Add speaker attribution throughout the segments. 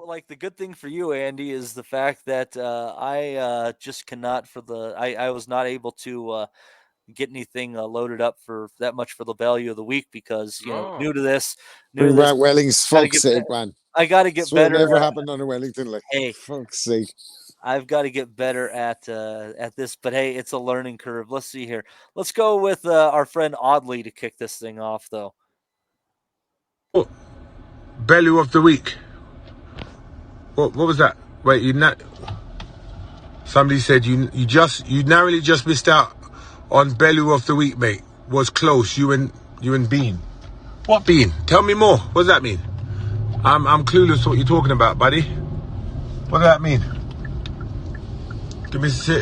Speaker 1: like the good thing for you, Andy, is the fact that I just cannot for the I was not able to get anything loaded up for that much for the value of the week because
Speaker 2: No.
Speaker 1: new to
Speaker 3: Bring
Speaker 1: this,
Speaker 3: back Welling's
Speaker 1: got to
Speaker 3: fuck's
Speaker 1: get
Speaker 3: sake, man.
Speaker 1: I got to get
Speaker 3: Swear it
Speaker 1: better.
Speaker 3: never happened under Wellington, like
Speaker 1: Hey,
Speaker 3: fuck's sake.
Speaker 1: I've got to get better at this, but hey, it's a learning curve. Let's see here. Let's go with our friend Audley to kick this thing off, though.
Speaker 4: Oh, Bellew of the week. What was that? Wait, somebody said you narrowly just missed out on Bellew of the week, mate. Was close. You and Bean. What Bean? Tell me more. What does that mean? I'm clueless what you're talking about, buddy. What does that mean?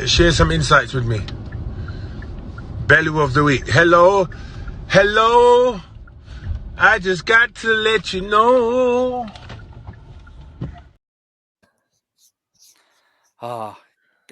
Speaker 4: Share some insights with me. Bellew of the week. Hello. I just got to let you know.
Speaker 1: Ah,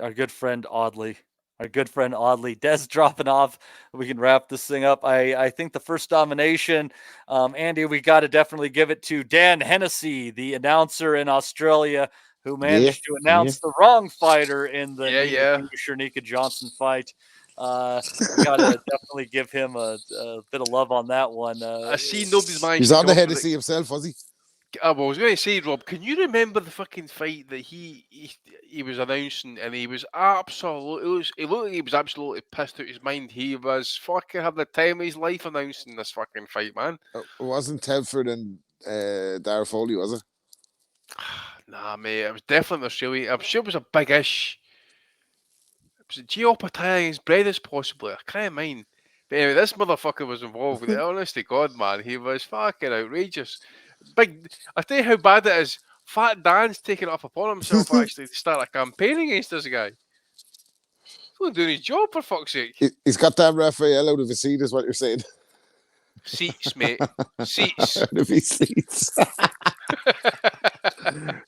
Speaker 1: our good friend Audley. Our good friend Audley. Des dropping off. We can wrap this thing up. I think the first nomination, Andy, we got to definitely give it to Dan Hennessy, the announcer in Australia, who managed to announce the wrong fighter in the Nina Nika Johnson fight. We got to definitely give him a bit of love on that one.
Speaker 2: I see nobody's managed
Speaker 3: He's
Speaker 2: to
Speaker 3: on the
Speaker 2: come
Speaker 3: head
Speaker 2: up
Speaker 3: to
Speaker 2: with
Speaker 3: see himself, was he?
Speaker 2: I was going to say, Rob, can you remember the fucking fight that he was announcing, and he was absolutely, it looked like he was absolutely pissed out his mind. He was fucking having the time of his life announcing this fucking fight, man.
Speaker 3: It wasn't Telford and Dara Foley, was it?
Speaker 2: Nah, mate, it was definitely Australia. I'm sure it was a big-ish. It was a Gio against Bredas, possibly. I can't mind. But anyway, this motherfucker was involved with it. Honest to God, man, he was fucking outrageous. I tell you how bad it is. Fat Dan's taking it up upon himself actually to start a campaign against this guy. He's only doing his job, for fuck's sake.
Speaker 3: He's got that Raphael out of his seat, is what you're saying.
Speaker 2: Seats, mate. Seats.
Speaker 3: Out of his seats.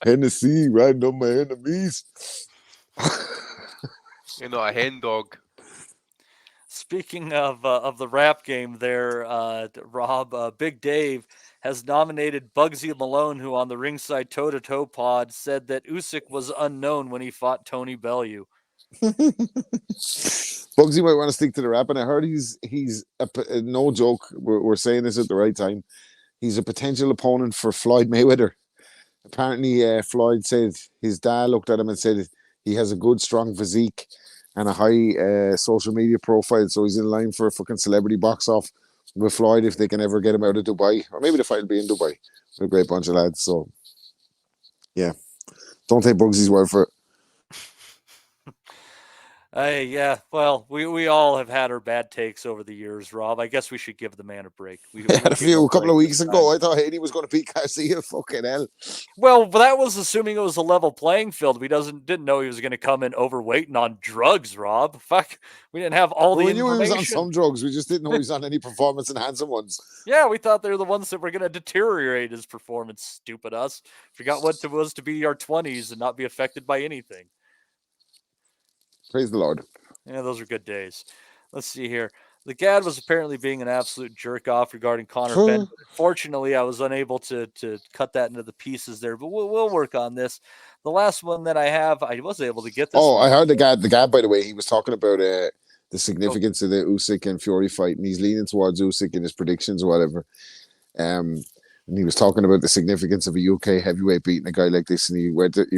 Speaker 3: Hennessy, riding on my enemies.
Speaker 2: You're not a hen dog.
Speaker 1: Speaking of the rap game there, Rob, Big Dave has nominated Bugsy Malone, who on the Ringside Toe-to-Toe pod said that Usyk was unknown when he fought Tony Bellew.
Speaker 3: Bugsy might want to stick to the rap, and I heard he's no joke. We're saying this at the right time. He's a potential opponent for Floyd Mayweather. Apparently, Floyd said his dad looked at him and said he has a good, strong physique and a high social media profile, so he's in line for a fucking celebrity box off with Floyd if they can ever get him out of Dubai, or maybe the fight will be in Dubai. They're a great bunch of lads. So, yeah, don't take Bugsy's word for it.
Speaker 1: Hey, yeah. Well, we all have had our bad takes over the years, Rob. I guess we should give the man a break. We
Speaker 3: had a couple of weeks ago. I thought Haney was going to beat Garcia. Fucking hell.
Speaker 1: Well, but that was assuming it was a level playing field. We didn't know he was going to come in overweight and on drugs, Rob. Fuck, we didn't have all the information.
Speaker 3: We knew he was on some drugs. We just didn't know he was on any performance-enhancing ones.
Speaker 1: Yeah, we thought they were the ones that were going to deteriorate his performance. Stupid us. Forgot what it was to be our 20s and not be affected by anything.
Speaker 3: Praise the Lord.
Speaker 1: Yeah, those are good days. Let's see here. The Gad was apparently being an absolute jerk off regarding Connor Benn. Fortunately, I was unable to cut that into the pieces there, but we'll work on this. The last one that I have, I was able to get this.
Speaker 3: Oh, I heard the Gad, by the way, he was talking about the significance of the Usyk and Fury fight, and he's leaning towards Usyk in his predictions or whatever. And he was talking about the significance of a UK heavyweight beating a guy like this, and he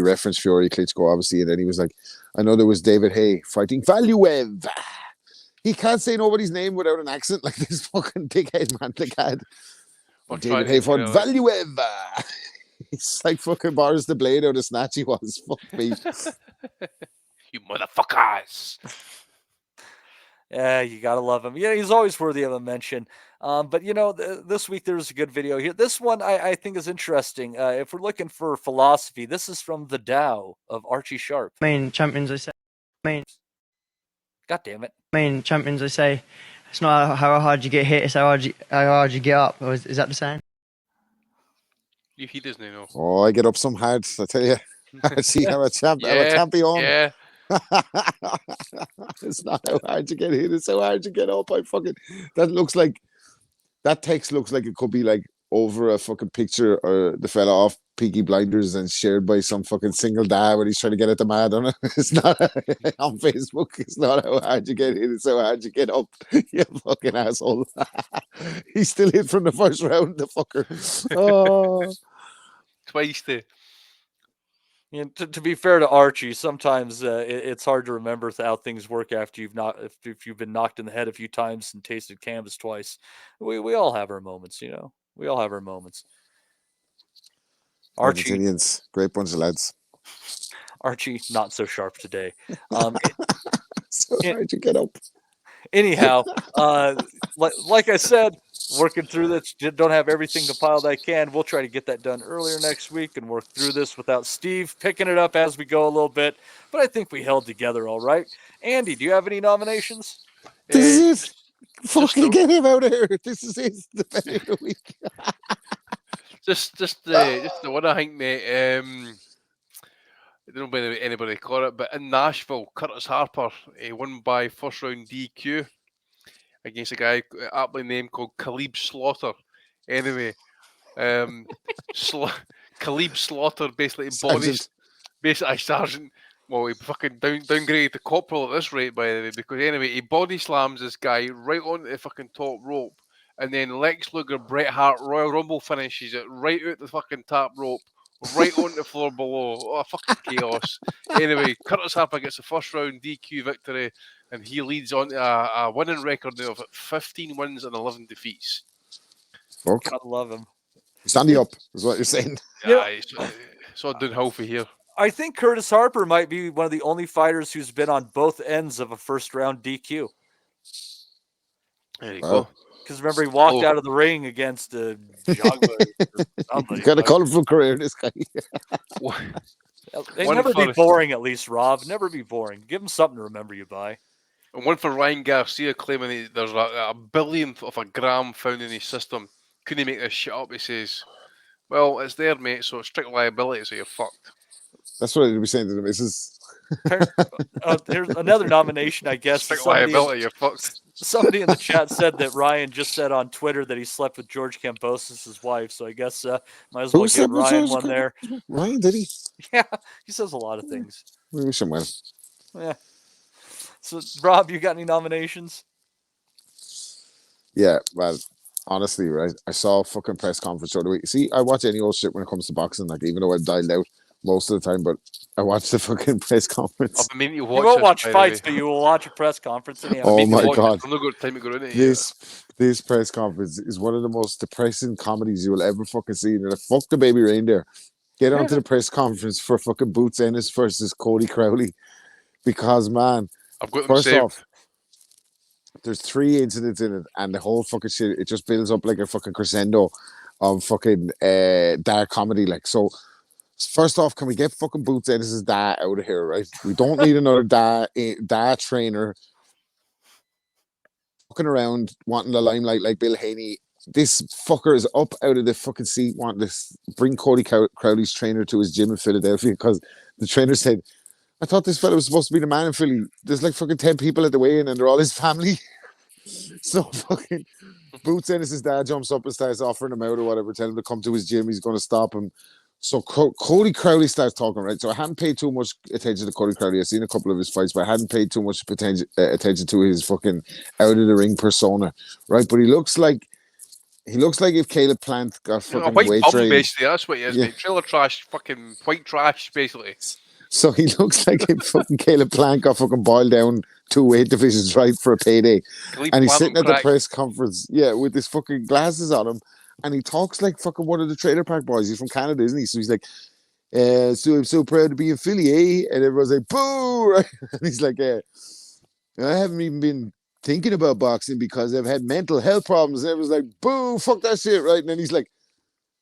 Speaker 3: referenced Fury, Klitschko, obviously, and then he was like, I know there was David Hay fighting Bellew. He can't say nobody's name without an accent like this fucking dickhead, man. The Gad. David Hay fought Bellew. He's like fucking Boris the Blade out of Snatch he was. Fuck me.
Speaker 2: You motherfuckers.
Speaker 1: Yeah, you gotta love him. Yeah, he's always worthy of a mention. But you know, this week there's a good video here. This one I think is interesting. If we're looking for philosophy, this is from the Tao of Archie Sharp.
Speaker 5: Main champions, I say.
Speaker 1: God damn it.
Speaker 5: Main champions, I say. It's not how hard you get hit; it's how hard you get up. Is that the saying?
Speaker 2: He doesn't know.
Speaker 3: Oh, I get up some hard. I tell you. See, I'm a champion.
Speaker 2: Yeah.
Speaker 3: It's not how hard you get hit, it's how hard you get up. That text looks like it could be like over a fucking picture or the fella off Peaky Blinders and shared by some fucking single dad when he's trying to get at the mad on it. It's not on Facebook. It's not how hard you get in, it's how hard you get up. You fucking asshole. He's still hit from the first round, the fucker. Oh,
Speaker 2: Twice the.
Speaker 1: To be fair to Archie, sometimes it's hard to remember how things work after if you've been knocked in the head a few times and tasted cannabis twice. We all have our moments, you know. We all have our moments. Archie,
Speaker 3: Argentinians, great bunch of lads.
Speaker 1: Archie, not so sharp today.
Speaker 3: So hard you get up.
Speaker 1: Anyhow, like I said, working through this, don't have everything compiled I can. We'll try to get that done earlier next week and work through this without Steve picking it up as we go a little bit. But I think we held together all right. Andy, do you have any nominations?
Speaker 3: This is it. Fucking get him out of here. This is it. The penny of the week.
Speaker 2: Just the one I think, mate. I don't know whether anybody caught it, but in Nashville, Curtis Harper won by first round DQ against a guy aptly named called Khalib Slaughter. Anyway, Khalib Slaughter basically bodies, basically Sergeant. Well, he fucking downgraded to corporal at this rate, by the way, because anyway, he body slams this guy right onto the fucking top rope, and then Lex Luger, Bret Hart, Royal Rumble finishes it right out the fucking top rope, right onto the floor below. Oh, fucking chaos. Anyway, Curtis Harper gets the first round DQ victory, and he leads on to a winning record now of 15 wins and 11 defeats.
Speaker 3: Fuck.
Speaker 1: Gotta love him.
Speaker 3: Standing up is what you're saying.
Speaker 2: Yeah, it's all downhill for here.
Speaker 1: I think Curtis Harper might be one of the only fighters who's been on both ends of a first round DQ.
Speaker 2: There you go.
Speaker 1: Because remember, he walked out of the ring against Jogba.
Speaker 3: He's got a colourful career, this guy.
Speaker 1: They never be boring, at least, Rob. Never be boring. Give him something to remember you by.
Speaker 2: And one for Ryan Garcia claiming there's a billionth of a gram found in his system. Couldn't he make this shit up? He says, well, it's there, mate, so it's strict liability, so you're fucked.
Speaker 3: That's what I'd be saying to the missus.
Speaker 1: Here's another nomination, I guess.
Speaker 2: Strict liability, you're fucked.
Speaker 1: Somebody in the chat said that Ryan just said on Twitter that he slept with George Kambosos' wife, so I guess might as well give Ryan one there.
Speaker 3: Ryan, did he?
Speaker 1: Yeah, he says a lot of things.
Speaker 3: We wish him well.
Speaker 1: Yeah. So, Rob, you got any nominations?
Speaker 3: Yeah, well, honestly, right, I saw a fucking press conference the other week. See, I watch any old shit when it comes to boxing, like, even though I dialed out most of the time, but I watched the fucking press conference.
Speaker 2: I mean, you
Speaker 1: won't watch fights, but you will watch a press conference. Anyhow.
Speaker 3: Oh my god!
Speaker 2: This
Speaker 3: press conference is one of the most depressing comedies you will ever fucking see. And they're like, fuck the baby reindeer. Get onto the press conference for fucking Boots Ennis versus Cody Crowley, because man,
Speaker 2: I've got
Speaker 3: first off, there's 3 incidents in it, and the whole fucking shit, it just builds up like a fucking crescendo of fucking dark comedy. Like, so first off, can we get fucking Boots Ennis' dad out of here, right? We don't need another dad trainer fucking around wanting the limelight like Bill Haney. This fucker is up out of the fucking seat wanting to bring Cody Crowley's trainer to his gym in Philadelphia, because the trainer said, I thought this fella was supposed to be the man in Philly. There's like fucking 10 people at the weigh-in and they're all his family. So fucking Boots Ennis' dad jumps up and starts offering him out or whatever, telling him to come to his gym. He's going to stop him. So Cody Crowley starts talking, right? So I hadn't paid too much attention to Cody Crowley. I've seen a couple of his fights, but I hadn't paid too much attention to his fucking out of the ring persona, right? But he looks like if Caleb Plant got fucking weight trained.
Speaker 2: Basically, that's what he is, mate. Trailer trash, fucking white trash, basically.
Speaker 3: So he looks like if fucking Caleb Plant got fucking boiled down 2 weight divisions, right, for a payday. And he's sitting at the press conference, with his fucking glasses on him, and he talks like fucking one of the trailer park boys. He's from Canada, isn't he? So he's like, so I'm so proud to be in Philly, eh? And everyone's like, boo! Right? And he's like, I haven't even been thinking about boxing because I've had mental health problems. And everyone's like, boo, fuck that shit, right? And then he's like,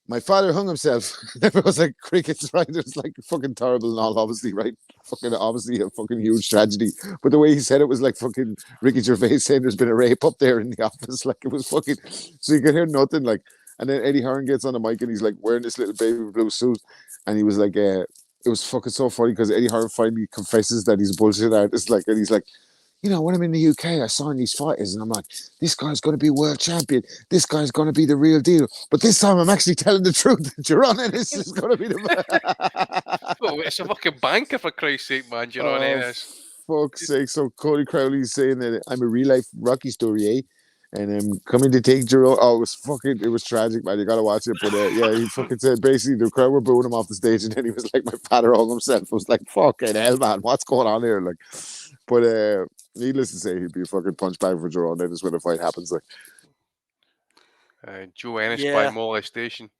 Speaker 3: my father hung himself. Everyone's like, crickets, right? It's like fucking terrible and all, obviously, right? Fucking obviously a fucking huge tragedy. But the way he said it was like fucking Ricky Gervais saying there's been a rape up there in the office. Like, it was fucking, so you could hear nothing. Like, and then Eddie Hearn gets on the mic and he's like wearing this little baby blue suit. And he was like, it was fucking so funny because Eddie Hearn finally confesses that he's a bullshit artist. Like, and he's like, when I'm in the UK, I sign these fighters and I'm like, this guy's going to be world champion. This guy's going to be the real deal. But this time I'm actually telling the truth. Jerron Ennis is going to be the.
Speaker 2: Well, it's a fucking banker, for Christ's sake, man. You're on
Speaker 3: Oh,
Speaker 2: Ennis.
Speaker 3: fuck's sake. So Cody Crowley's saying that I'm a real life Rocky story, eh? And I'm coming to take Jerome. Oh, it was tragic, man. You gotta watch it. But yeah, he fucking said basically the crowd were booing him off the stage, and then he was like, my father hung himself. I was like, fucking hell, man, what's going on here? Like, but needless to say, he'd be a fucking punch bag for Jerome. That is when the fight happens. Like,
Speaker 2: Joe Ennis by
Speaker 1: Yeah.
Speaker 2: molestation.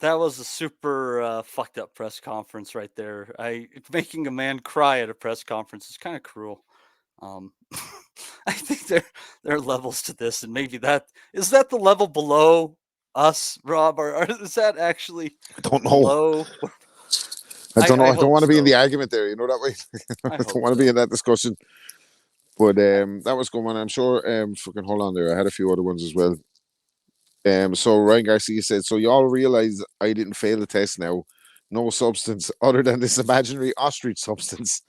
Speaker 1: That was a super fucked up press conference right there. Making a man cry at a press conference is kind of cruel. I think there are levels to this, and maybe that is the level below us, Rob, or is that actually
Speaker 3: I don't know.
Speaker 1: below?
Speaker 3: I don't know. I
Speaker 1: hope
Speaker 3: don't want to be in
Speaker 1: so.
Speaker 3: the argument there. You know that way. I
Speaker 1: hope
Speaker 3: don't want to
Speaker 1: so.
Speaker 3: be in that discussion. But that was going on. I'm sure. Fucking hold on there. I had a few other ones as well. So Ryan Garcia said, so you all realize I didn't fail the test now. No substance other than this imaginary ostrich substance.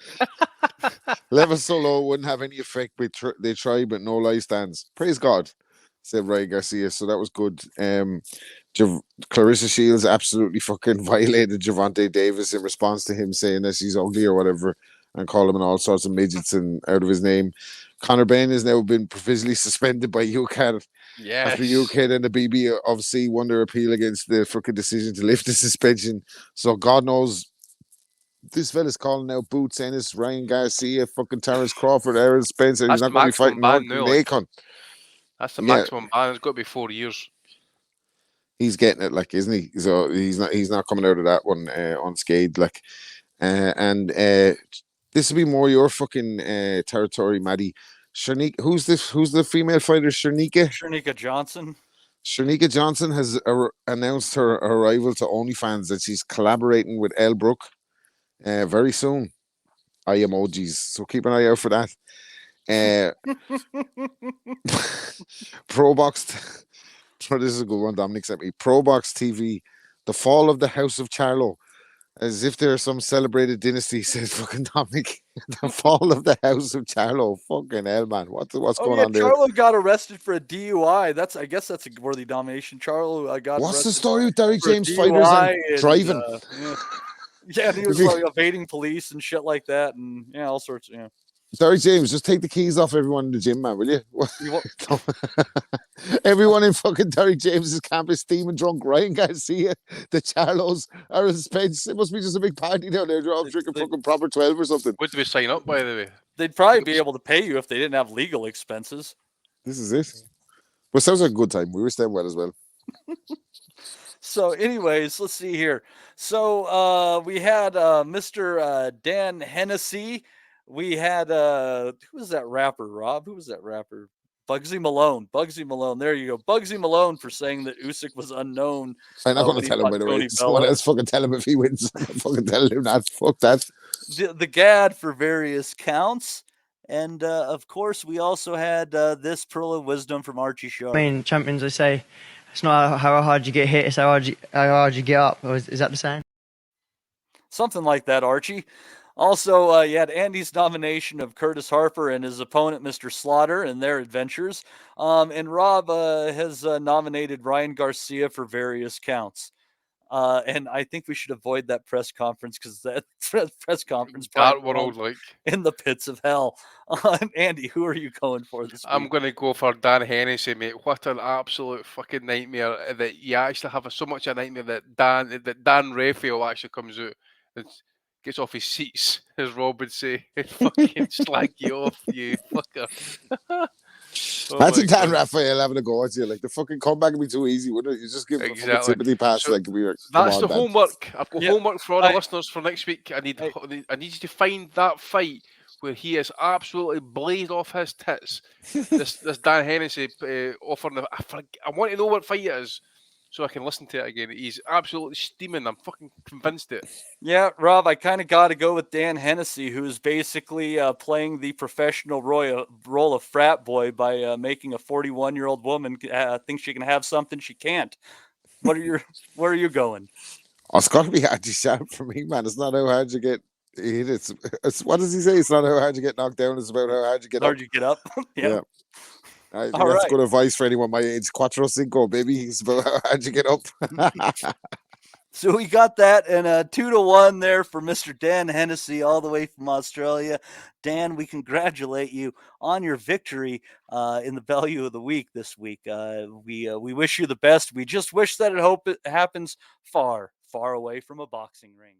Speaker 3: Levels so low wouldn't have any effect, but they tried, but no lie stands. Praise God, said Ryan Garcia. So that was good. Clarissa Shields absolutely fucking violated Javante Davis in response to him saying that she's ugly or whatever and call him in all sorts of midgets and out of his name. Conor Bain has now been provisionally suspended by UCAD.
Speaker 2: Yes.
Speaker 3: After UCAD and the BBFC won their appeal against the fucking decision to lift the suspension. So God knows this fella's calling out Boots Ennis, Ryan Garcia, fucking Terrence Crawford, Aaron Spencer. He's not going to be fighting
Speaker 2: ban now, like.
Speaker 3: Nacon.
Speaker 2: That's the maximum ban. It's got to be 4 years.
Speaker 3: He's getting it, like, isn't he? So he's not coming out of that one unscathed, like. This will be more your fucking territory, Maddie. Sharnika, who's the female fighter?
Speaker 1: Sharnika Johnson.
Speaker 3: Sharnika Johnson has announced her arrival to OnlyFans, that she's collaborating with Elle Brooke very soon. Eye emojis, so keep an eye out for that. Probox. This is a good one. Dominic sent me. Probox TV, the fall of the House of Charlo. As if there's some celebrated dynasty, says fucking Dominic. The fall of the House of Charlo. Fucking hell, man. What's going on there?
Speaker 1: Charlo got arrested for a DUI. I guess that's a worthy nomination. Charlo got
Speaker 3: What's
Speaker 1: arrested
Speaker 3: the story with Derek James
Speaker 1: DUI
Speaker 3: fighters and driving?
Speaker 1: Yeah, and he was like evading police and shit like that, and all sorts. Yeah.
Speaker 3: Derek James, just take the keys off everyone in the gym, man, will you? Everyone in fucking Derek James's camp is steaming drunk. Ryan Garcia, the Charlos, Aaron Spence. It must be just a big party down there. They're all drinking fucking proper 12 or something.
Speaker 2: What do we sign up, by the way?
Speaker 1: They'd probably be able to pay you if they didn't have legal expenses.
Speaker 3: This is it. But sounds like a good time. We were staying well as well.
Speaker 1: So, anyways, let's see here. So, we had Mr. Dan Hennessy. We had who was that rapper, Rob? Who was that rapper? Bugsy Malone. Bugsy Malone. There you go. Bugsy Malone for saying that Usyk was unknown.
Speaker 3: I'm not going to tell him, by the way. Someone else fucking tell him if he wins. I'm fucking telling him that. Fuck that.
Speaker 1: The GAD for various counts. And, of course, we also had this pearl of wisdom from Archie Sharp.
Speaker 5: I mean, champions, they say, it's not how hard you get hit, it's how hard you get up. Is that the saying?
Speaker 1: Something like that, Archie. Also, you had Andy's nomination of Curtis Harper and his opponent, Mr. Slaughter, and their adventures. And Rob has nominated Ryan Garcia for various counts. And I think we should avoid that press conference because that press conference
Speaker 2: that world like
Speaker 1: in the pits of hell. Andy, who are you going for this week?
Speaker 2: I'm going to go for Dan Hennessy, mate. What an absolute fucking nightmare that you actually have so much a nightmare that Dan Raphael actually comes out and gets off his seats, as Rob would say, and fucking slag you off, you fucker.
Speaker 3: Imagine Dan Raphael having a go at you. Like, the fucking comeback would be too easy, wouldn't it? You just give him a fucking sympathy pass.
Speaker 2: So
Speaker 3: like,
Speaker 2: that's the homework. I've got homework for all the listeners for next week. I need you to find that fight where he is absolutely blazed off his tits. this Dan Hennessy offering. I want to know what fight it is, so I can listen to it again. He's absolutely steaming. I'm fucking convinced it.
Speaker 1: Yeah, Rob, I kind of got to go with Dan Hennessy, who's basically playing the professional role of frat boy by making a 41-year-old woman think she can have something she can't. Where are you going?
Speaker 3: Oh, it's got to be Archie Sharp for me, man. It's not how hard you get It's what does he say? It's not how hard you get knocked down; it's about how hard you get up.
Speaker 1: Hard you get up.
Speaker 3: Yeah, I think
Speaker 1: All
Speaker 3: that's
Speaker 1: right.
Speaker 3: good advice for anyone my age. Cuatro cinco, baby. It's about how hard you get up.
Speaker 1: So we got that, and 2-1 there for Mr. Dan Hennessy, all the way from Australia. Dan, we congratulate you on your victory in the Bellew of the Week this week. We wish you the best. We just wish that it happens far, far away from a boxing ring.